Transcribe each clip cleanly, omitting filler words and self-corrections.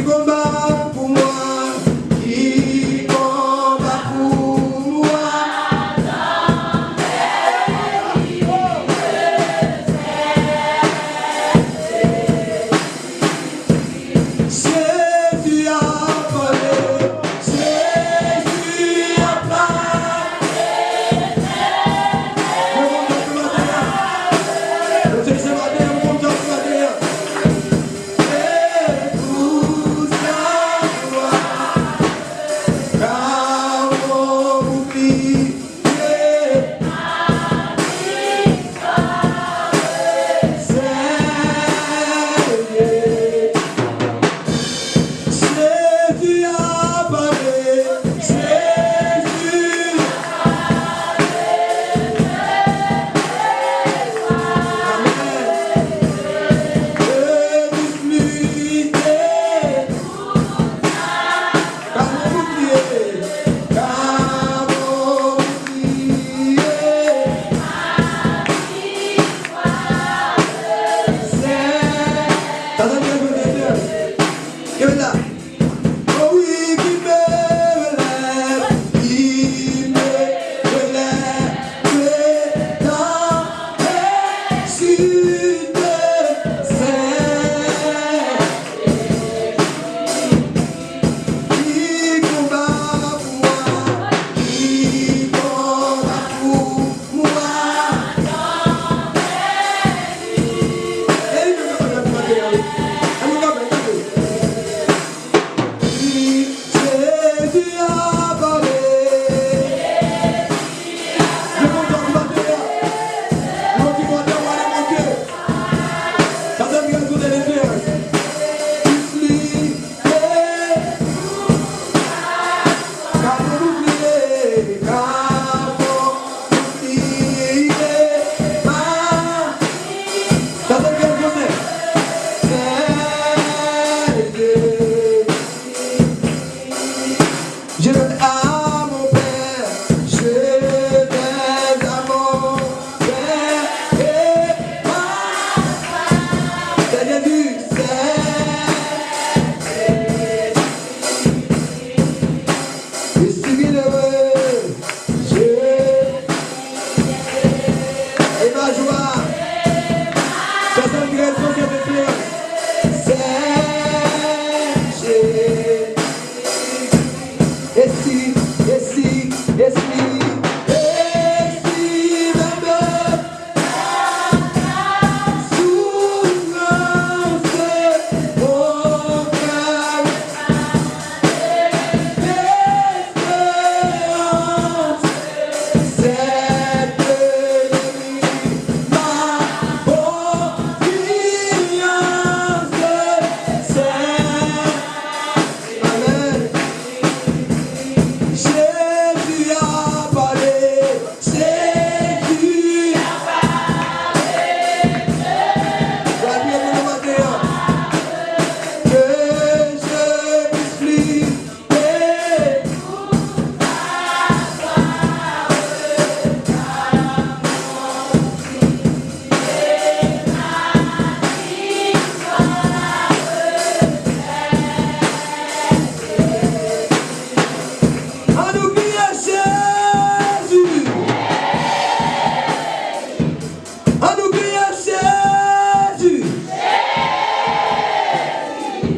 combat pour moi, qui combat pour moi. Jésus a parlé, Jésus a parlé.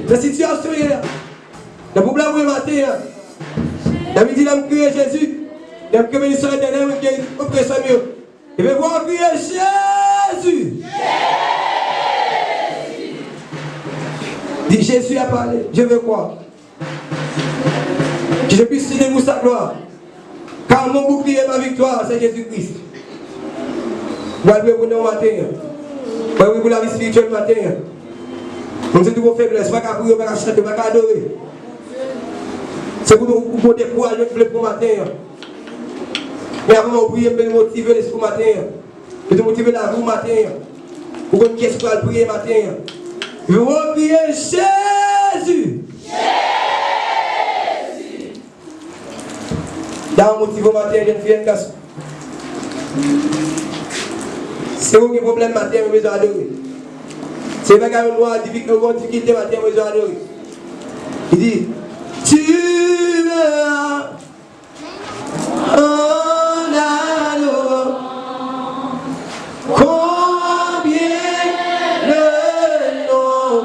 La situation est le problème est matin. David dit qu'il crié Jésus. Il a crié sur l'éternel, il a crié sur mieux. Il veut voir crier Jésus. Dit Jésus a parlé. Je veux quoi? Que je puisse signer pour sa gloire. Car mon bouclier et ma victoire, c'est Jésus-Christ. Vous allez pour nous matin. Vous pour la vie spirituelle matin. Donc c'est tout vos faiblesses, pas qu'à prier, pas qu'à chanter, pas qu'à adorer. C'est pour nous porter courage pour matin. Mais avant de prier, pour motiver l'esprit matin. Pour motiver la vie matin. Pour qu'on puisse prier matin. Vous priez Jésus. Dans le motif matin, je ne fais casse. C'est où le problème matin, je vais adorer. C'est pas qu'il y a une difficulté matin, je vais adorer. Il dit, tu verras en allant combien le nom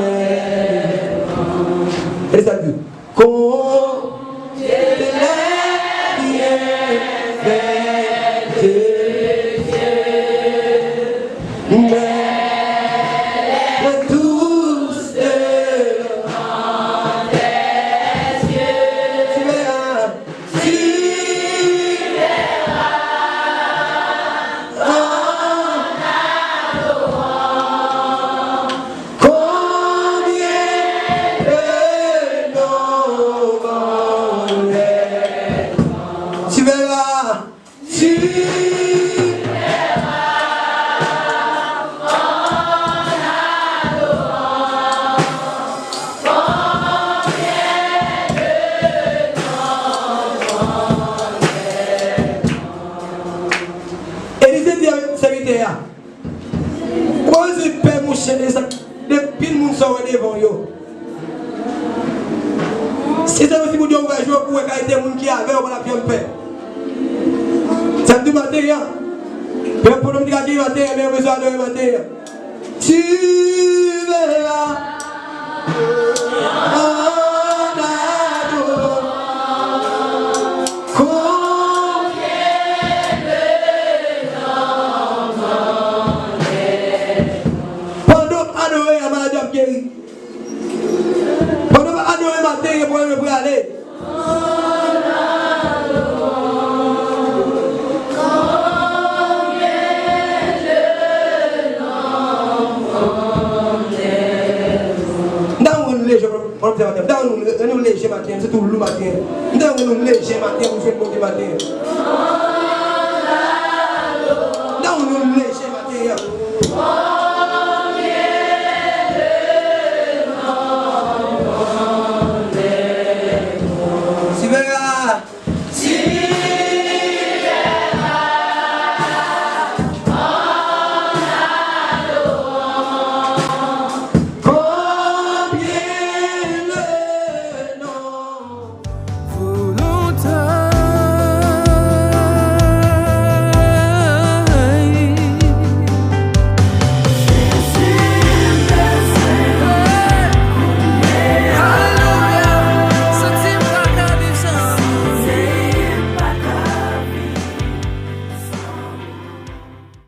est. Et ça dit, depuis le monde sort devant yo. Si ça aussi vous dire on va jouer pour qualité monde qui avait on va bien paix. Ça du matin. Mais pour nous dire qu'il matin mais besoin de matin. Tu verras. Pendant que adorer matin, il faut me aller. Dans une léger matin, c'est tout le matin. Dans une léger matin, vous faites bon matin. Dans une